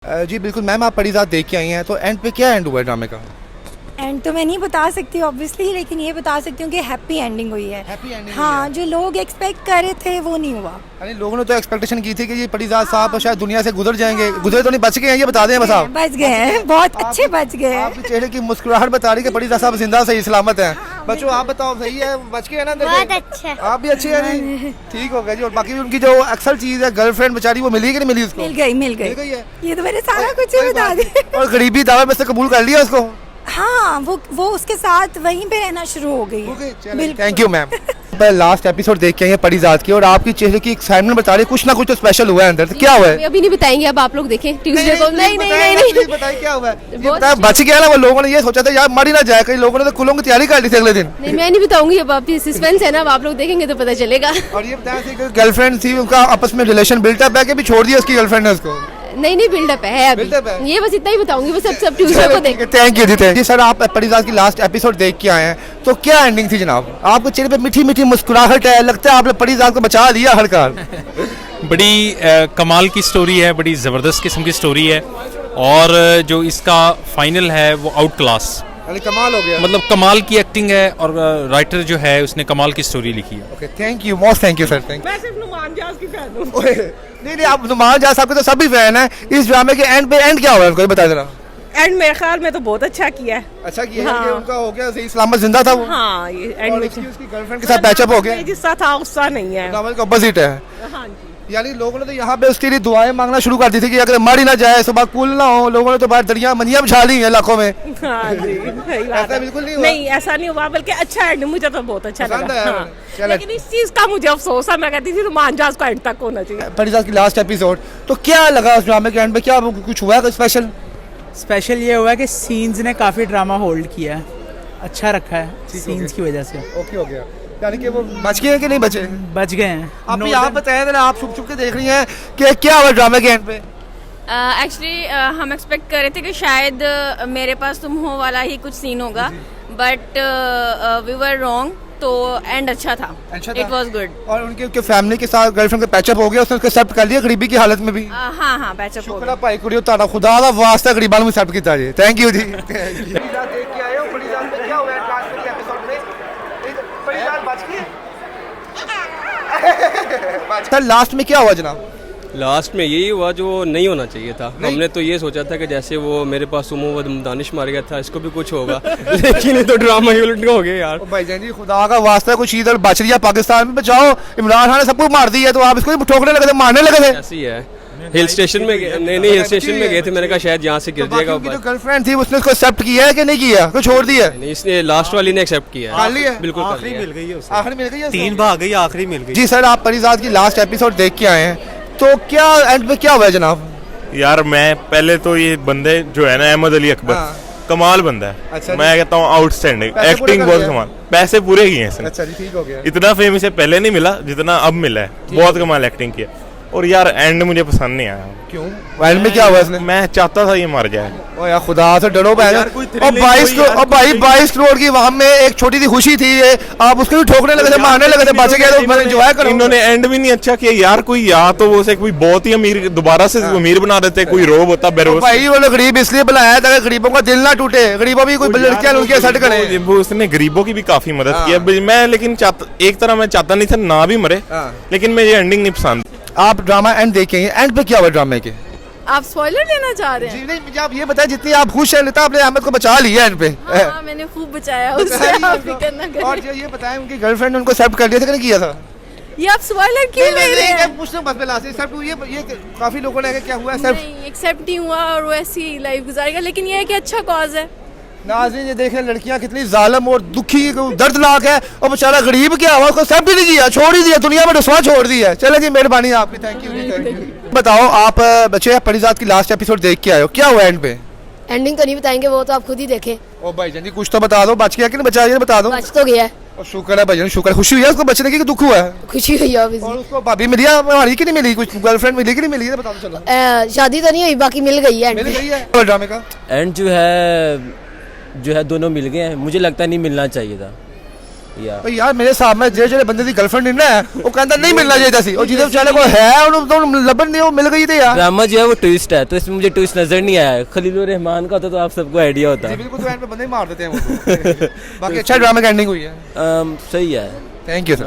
जी बिल्कुल मैम, आप परिजात देख के आई हैं, तो एंड पे क्या एंड हुआ है ड्रामे का? एंड तो मैं नहीं बता सकती ऑब्वियसली, लेकिन ये बता सकती हूँ कि हैप्पी एंडिंग हुई है। Happy ending? हाँ, जो लोग एक्सपेक्ट कर रहे थे वो नहीं हुआ। यानी लोगों ने तो एक्सपेक्टेशन की थी कि ये परिजात साहब शायद दुनिया से गुजर जाएंगे, गुजरे तो नहीं, बच गए हैं, ये बता दें बस आप। बच गए हैं, बहुत अच्छे बच गए हैं। आपके चेहरे की मुस्कुराहट बता रही है कि परिजात साहब जिंदा सही सलामत हैं। बच्चों आप बताओ, सही है, बच गए हैं ना? बहुत अच्छा। आप भी अच्छे हैं जी? ठीक हो गया जी। और बाकी उनकी जो अक्सर चीज है, गर्लफ्रेंड बेचारी, वो मिली कि नहीं मिली उसको? मिल गई मिल मिल गई गई है। ये तो मैंने सारा कुछ ही बता दिया। और गरीबी दावा में से कबूल कर लिया उसको? हाँ, वो उसके साथ वहीं पे रहना शुरू हो गई है। Thank you ma'am. Last episode देख के आई हैं परिजात की, और आपकी चेहरे की एक्साइटमेंट बता रही है, कुछ ना कुछ तो स्पेशल हुआ है अंदर। तो क्या हुआ है? अभी नहीं बताएंगे, अब आप लोग देखें ट्यूसडे को। नहीं बताइए क्या हुआ है? ये बताया, बच गया ना वो? लोगों ने ये सोचा था यार मर ही ना जाए, कई लोगों ने तो कुलों की तैयारी कर ली थी अगले दिन। नहीं, मैं नहीं बताऊंगी, अब आप सस्पेंस है ना, अब आप लोग देखेंगे तो पता चलेगा। और ये बताया गर्लफ्रेंड थी, उनका आपस में रिलेशन बिल्डअप है कि भी छोड़ दिया उसकी गर्लफ्रेंड ने उसको? नहीं बिल्डअप है अभी। Build-up है? ये बस इतना ही बताऊंगी, बस सब ट्यूसडे को देख। थैंक यू जी सर। आप परिजात की लास्ट एपिसोड देख के आए हैं, तो क्या एंडिंग थी जनाब? आपके चेहरे पे मीठी मीठी मुस्कुराहट है, लगता है आपने परिजात को बचा लिया हर कार। बड़ी कमाल की स्टोरी है, बड़ी ज़बरदस्त किस्म की स्टोरी है, और जो इसका फाइनल है वो आउट क्लास, कमाल हो गया। मतलब कमाल की एक्टिंग है, और राइटर जो है उसने कमाल की स्टोरी लिखी है। Okay, thank you, most thank you sir. Thank मैं सिर्फ नुमान जाज की फैन हूँ। नहीं, आप नुमान जाज साहब के तो सभी फैन हैं। इस ड्रामे के एंड पे एंड क्या हुआ है, बता जरा। एंड मेरे ख्याल में तो बहुत अच्छा किया है। अच्छा किया है हाँ। कि उनका हो गया सही सलामत जिंदा था वो? हाँ, ये एंड और में उसकी गर्लफ्रेंड के साथ पैचअप हो गया? जिसका था उसका नहीं है। नॉवल का ऑपोजिट है। हाँ जी। यानी लोगों ने तो यहाँ पे उसके लिए दुआएं मांगना शुरू कर दी थी कि अगर मर ही ना जाए, सुबह कूल ना हो। लोगों ने तो बाहर दरिया मंजियां बिछा ली हैं लाखों में। हाँ जी, सही बात ऐसा है। बिल्कुल नहीं हुआ? नहीं, ऐसा नहीं हुआ, बल्कि अच्छा एंड मुझे तो बहुत अच्छा पसंद लगा। आया? हाँ। चलो। लेकिन इस चीज का मुझे अफसोस है, मैं कहती थी नुमान जाज का एंड तक होना चाहिए। परिजात की लास्ट एपिसोड, तो क्या लगा उस ड्रामे के एंड में? क्या कुछ हुआ है स्पेशल? स्पेशल ये हुआ कि सीन्स ने काफ़ी ड्रामा होल्ड किया है, अच्छा रखा है सीन्स की वजह से। ओके हो गया, यानी कि वो बच गए हैं कि नहीं बचे? बच गए हैं। आप बताएं जरा, आप छुप छुप के देख रही हैं कि क्या हुआ ड्रामे के एंड पे? एक्चुअली हम एक्सपेक्ट कर रहे थे कि शायद मेरे पास तुम हो वाला ही कुछ सीन होगा, बट वी वर रॉन्ग। तो एंड अच्छा था, इट वाज गुड। और उनके फैमिली के साथ गर्लफ्रेंड का पैचअप हो गया, उसने उसको एक्सेप्ट कर लिया गरीबी की हालत में भी? हाँ, पैचअप हो गया। भाई कुड़ियो तारा खुदा दा वास्ता गरीबां नु एक्सेप्ट कीता जी। थैंक यू जी। परिजात देख के आए हो, परिजात में क्या हुआ है लास्ट के एपिसोड में? परिजात बच गई? सर लास्ट में क्या हुआ जनाब? लास्ट में यही हुआ जो नहीं होना चाहिए था। हमने तो ये सोचा था कि जैसे वो मेरे पास सुमो व दानिश मार गया था, इसको भी कुछ होगा। लेकिन ये तो ड्रामा ही उलट हो गया यार। भाईजान जी खुदा का वास्ता कुछ इधर बच रही है, पाकिस्तान में बचाओ। इमरान खान ने सबको मार दिया, तो आप इसको भी ठोकने लगे थे, मारने लगे थे? ऐसी है। हिल स्टेशन में नहीं हिल स्टेशन में गए थे, मैंने कहा शायद यहाँ से गिर जाएगा। जो गर्लफ्रेंड थी उसने उसको एक्सेप्ट किया है कि नहीं किया, कुछ छोड़ दिया? नहीं, इसने लास्ट वाली ने एक्सेप्ट किया कर लिया? बिल्कुल कर आखिरी लिया। मिल गई है उसे। आखिर मिल गई है? 3 भाग गई, आखिरी मिल गई। जी सर, आप परिजात की लास्ट एपिसोड देख के आए हैं, तो क्या एंड में क्या हुआ है जनाब? यार मैं पहले तो ये बंदे जो है ना, अहमद अली अकबर, कमाल बंदा है। अच्छा मैं कहता हूँ आउटस्टैंडिंग, पैसे पूरे एक्टिंग कर बहुत दिए? कमाल, पैसे पूरे किए हैं इसने। अच्छा जी, ठीक हो गया। इतना फेम इसे पहले नहीं मिला जितना अब मिला है, बहुत कमाल एक्टिंग किया। और यार एंड मुझे पसंद नहीं आया। क्यों? एंड में क्या हुआ इसने? मैं चाहता था ये मर जाए। ओ यार खुदा से डरो भाई। यार कोई thrill और नहीं 22 कोई करोड़, यार और भाई 22 करोड़ की वहां में एक छोटी सी खुशी थी, ये आप उसको भी ठोकने लगे थे, मारने लगे थे, बच गए तो मैंने एंजॉय करो। इन्होंने एंड भी नहीं अच्छा किया यार। कोई या तो वो से कोई बहुत ही अमीर दोबारा से अमीर बना देते, कोई रोब होता बेरोज। भाई वो लोग गरीब इसलिए बुलाया था कि गरीबों का दिल ना टूटे, गरीबों भी कोई लड़कियां उनके सेट करे। वो उसने गरीबों की भी काफी मदद की है। मैं लेकिन एक तरह मैं चाहता नहीं था ना भी मरे, लेकिन मुझे एंडिंग नहीं पसंद। आप ड्रामा एंड देखेंगे, एंड पे क्या हुआ ड्रामे के? आप स्पॉइलर देना चाह रहे हैं? जी नहीं, मुझे आप ये बताएं, जितनी आप खुश हैं लेता, आपने अहमद को बचा लिया एंड पे। हाँ, मैंने खूब बचाया उससे, आप फिक्र ना करें। और ये बताएं, उनकी गर्लफ्रेंड ने उनको एक्सेप्ट कर लिया था कि नहीं किया था? ये आप स्पॉइलर क्यों ले रहे हैं? पूछना बस लास्ट एक्सेप्ट ये काफी लोगों ने क्या हुआ एक्सेप्ट नहीं, एक्सेप्ट नहीं हुआ और वो ऐसी लाइफ गुजारेगा, लेकिन ये है कि अच्छा कॉज है। नाज़रीन ये देखें, लड़कियां कितनी जालिम और दुखी दर्दनाक है, और बेचारा गरीब क्या हुआ, उसको एक्सेप्ट ही नहीं किया, छोड़ ही दिया, दुनिया में रसवा छोड़ दी है। चले जी, मेहरबानी आपकी, थैंक यू। बताओ आप बच्चे परिजात की लास्ट एपिसोड देख के आए हो, क्या हुआ एंड पे? एंडिंग तो नहीं बताएंगे, वो तो आप खुद ही देखें। ओ भाईजान जी कुछ तो बता दो, बच गया कि नहीं बचा, ये बता दो। बच तो गया है। और शुक्र है भाईजान, शुक्र, खुशी हुई है उसको बचने की कि दुख हुआ है? खुशी हुई है और उसको भाभी मिली है हमारी कि नहीं मिली, कुछ गर्लफ्रेंड मिली कि नहीं मिली, बता दो चलो। शादी तो नहीं हुई, बाकी मिल गई है। मिल गई है ड्रामे का एंड जो है दोनों मिल गए हैं। मुझे लगता नहीं मिलना चाहिए था, ਭਾਈ ਯਾਰ ਮੇਰੇ ਹਿਸਾਬ ਨਾਲ ਜਿਹੜੇ ਬੰਦੇ ਦੀ ਗਰਲਫ੍ਰੈਂਡ ਨਹੀਂ ਨਾ ਉਹ ਕਹਿੰਦਾ ਨਹੀਂ ਮਿਲਣਾ ਚਾਹੀਦਾ ਸੀ, ਉਹ ਜਿਹਦੇ ਵਿਚਾਰੇ ਕੋਲ ਹੈ ਉਹਨੂੰ ਲੱਭਣ ਨਹੀਂ, ਉਹ ਮਿਲ ਗਈ ਤੇ यार ड्रामा जो है वो ट्विस्ट है, तो इसमें मुझे ट्विस्ट नजर नहीं आया। खलीलुर रहमान का होता तो आप सबको आइडिया होता। बिल्कुल, तो एंड पे बंदे ही मार देते हैं वो। बाकी अच्छा ड्रामा की एंडिंग हुई है, सही है। Thank you sir.